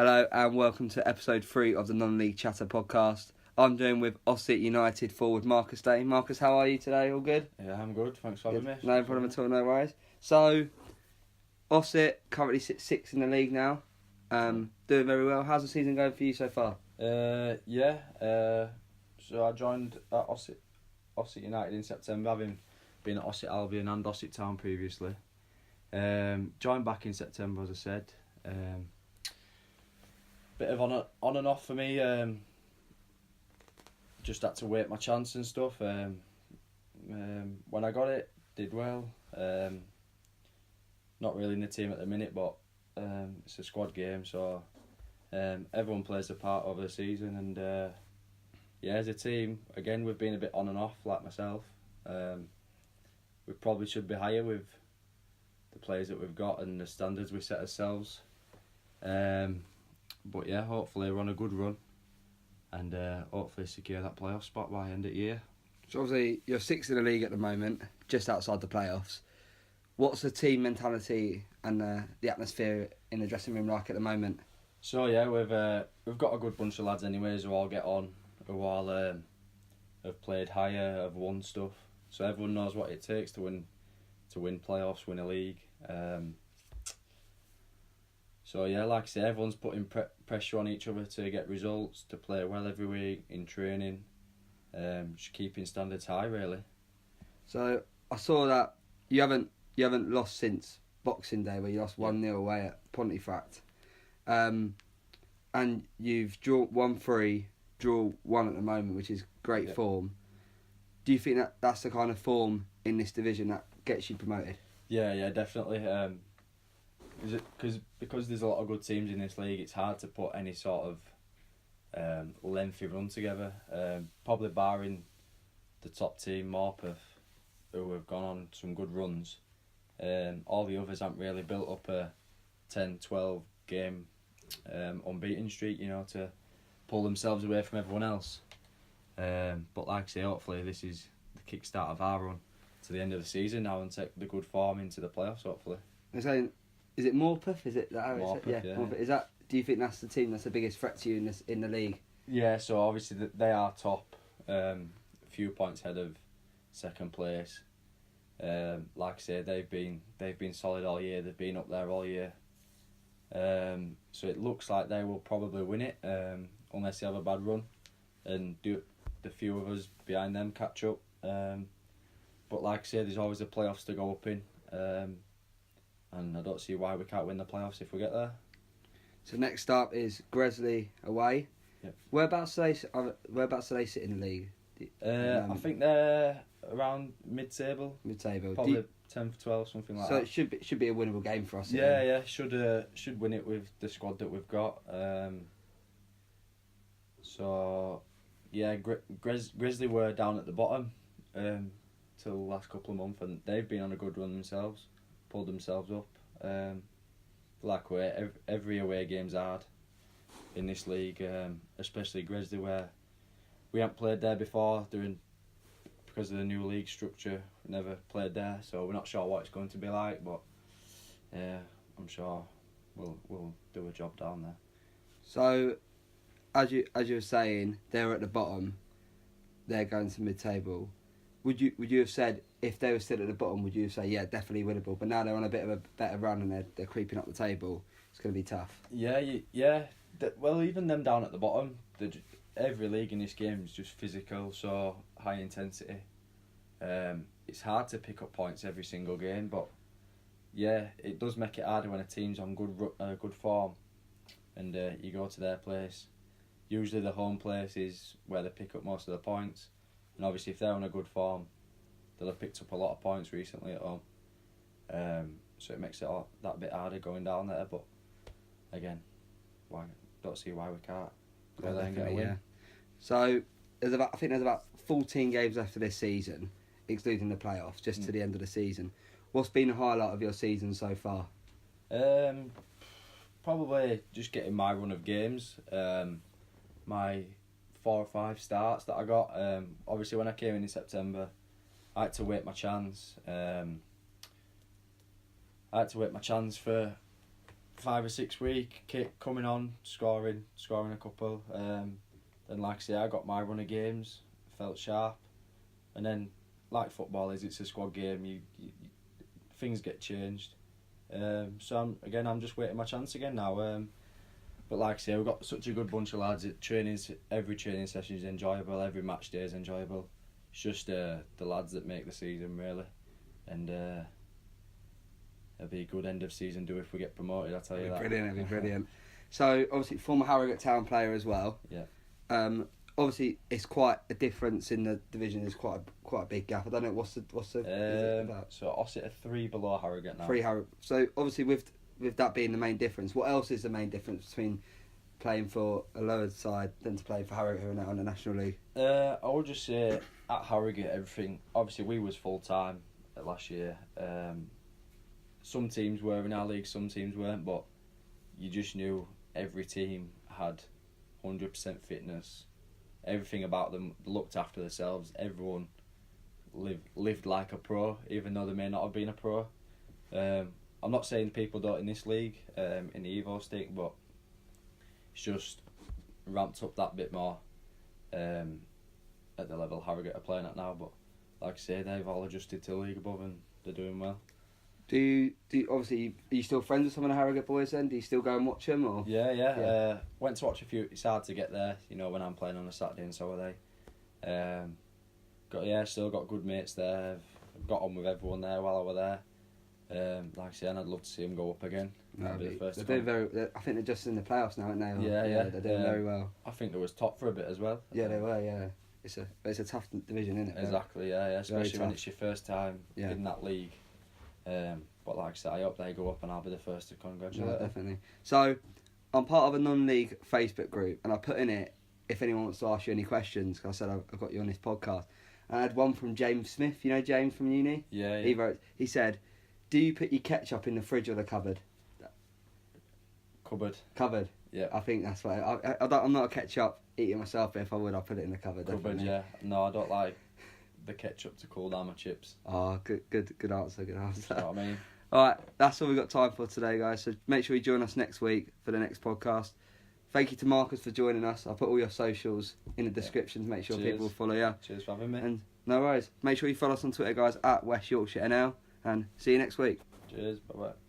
Hello and welcome to episode 3 of the Non-League Chatter podcast. I'm doing with Ossett United forward Marcus Day. Marcus, how are you today? All good? Yeah, I'm good. Thanks for having me. No problem at all, no worries. So, Ossett currently sits 6th in the league now. Doing very well. How's the season going for you so far? So I joined at Ossett United in September, having been at Ossett Albion and Ossett Town previously. Joined back in September, as I said. Bit of on and off for me. Just had to wait my chance and stuff. When I got it, did well. Not really in the team at the minute, but it's a squad game, so everyone plays a part over the season. And as a team, again, we've been a bit on and off, like myself. We probably should be higher with the players that we've got and the standards we set ourselves. But yeah, hopefully we're on a good run and hopefully secure that playoff spot by end of the year. So obviously you're 6th in the league at the moment, just outside the playoffs. What's the team mentality and the atmosphere in the dressing room like at the moment? So yeah, we've got a good bunch of lads anyways who all get on, who all have played higher, have won stuff. So everyone knows what it takes to win playoffs, win a league. So yeah, like I say, everyone's putting pressure on each other to get results, to play well every week in training, just keeping standards high really. So I saw that you haven't lost since Boxing Day, where you lost 1-0 away at Pontefract, and you've won 3, draw 1 at the moment, which is great form. Do you think that's the kind of form in this division that gets you promoted? Yeah, definitely. Because there's a lot of good teams in this league, it's hard to put any sort of lengthy run together. Probably barring the top team, Morpeth, who have gone on some good runs. All the others haven't really built up a 10-12 game unbeaten streak, to pull themselves away from everyone else. But like I say, hopefully this is the kickstart of our run to the end of the season now and take the good form into the playoffs, hopefully. Is it Morpeth? Is it that how Morpeth, it's yeah. Morpeth. Do you think that's the team that's the biggest threat to you in the league? Yeah, so obviously they are top, a few points ahead of second place. Like I say, they've been solid all year. They've been up there all year. So it looks like they will probably win it, unless they have a bad run, and do the few of us behind them catch up. But like I say, there's always the playoffs to go up in. And I don't see why we can't win the playoffs if we get there. So next up is Gresley away. Yep. Whereabouts do they sit in the league? I think they're around mid-table. Mid-table. Probably 10 for 12, something like that. So it should be a winnable game for us. Yeah. Should win it with the squad that we've got. So yeah, Grizzly were down at the bottom till the last couple of months, and they've been on a good run themselves. Pulled themselves up. Every away game's hard in this league, especially Grizzly, where we haven't played there before because of the new league structure. We never played there, so we're not sure what it's going to be like, but I'm sure we'll do a job down there. So as you were saying, they're at the bottom, they're going to mid-table. Would you have said, if they were still at the bottom, would you say, yeah, definitely winnable? But now they're on a bit of a better run and they're creeping up the table. It's going to be tough. Yeah. Well, even them down at the bottom, every league in this game is just physical, so high intensity. It's hard to pick up points every single game, but yeah, it does make it harder when a team's on good form, and you go to their place. Usually the home place is where they pick up most of the points. And obviously, if they're on a good form, they'll have picked up a lot of points recently at home. So it makes it that bit harder going down there. But again, don't see why we can't go there and get a win. Yeah. So there's about 14 games left of this season, excluding the playoffs, just to the end of the season. What's been the highlight of your season so far? Probably just getting my run of games. My 4 or 5 starts that I got. Obviously, when I came in September, I had to wait my chance. I had to wait my chance for 5 or 6 week kit coming on, scoring a couple. Then like I say, I got my run of games, felt sharp, and then like football is, it's a squad game. You things get changed. So I'm just waiting my chance again now. But like I say, we've got such a good bunch of lads. Every training session is enjoyable. Every match day is enjoyable. It's just the lads that make the season really, and it'll be a good end of season do if we get promoted. I'll tell you that. Brilliant, it'll be brilliant. So obviously, former Harrogate Town player as well. Yeah. Obviously, it's quite a difference in the division. There's quite a big gap. I don't know what's the so Ossett are 3 below Harrogate now. 3 Harrogate. So obviously, with that being the main difference, what else is the main difference between playing for a lower side than to play for Harrogate who are now in the National League? I would just say at Harrogate, everything. Obviously, we was full time last year. Some teams were in our league, some teams weren't, but you just knew every team had 100% fitness. Everything about them looked after themselves. Everyone lived like a pro, even though they may not have been a pro. I'm not saying people don't in this league, in the Evo stick, but it's just ramped up that bit more at the level Harrogate are playing at now. But like I say, they've all adjusted to the league above and they're doing well. Do you obviously, are you still friends with some of the Harrogate boys then? Do you still go and watch them? Or? Yeah. Went to watch a few. It's hard to get there, when I'm playing on a Saturday, and so are they. Still got good mates there. Got on with everyone there while I were there. Like I say, and I'd love to see them go up again. I think they're just in the playoffs now, aren't they? Yeah. They're doing very well. I think they was top for a bit as well. Yeah, they were. Yeah, it's a tough division, isn't it? Exactly. Yeah. Especially when it's your first time in that league. But like I said, I hope they go up and I'll be the first to congratulate them. Definitely. So, I'm part of a non-league Facebook group and I put in it if anyone wants to ask you any questions, because I said I've got you on this podcast. And I had one from James Smith, you know James from uni? Yeah. He said, do you put your ketchup in the fridge or the cupboard? Cupboard? Yeah. I think that's right. I'm not a ketchup eater myself, but if I would, I'd put it in the cupboard. Cupboard, definitely. yeah. No, I don't like the ketchup to cool down my chips. Oh, good answer, good answer. You know what I mean? Alright, that's all we've got time for today, guys. So make sure you join us next week for the next podcast. Thank you to Marcus for joining us. I'll put all your socials in the description to make sure people will follow you. Cheers for having me. And no worries. Make sure you follow us on Twitter, guys, at West Yorkshire NL. And see you next week. Cheers. Bye-bye.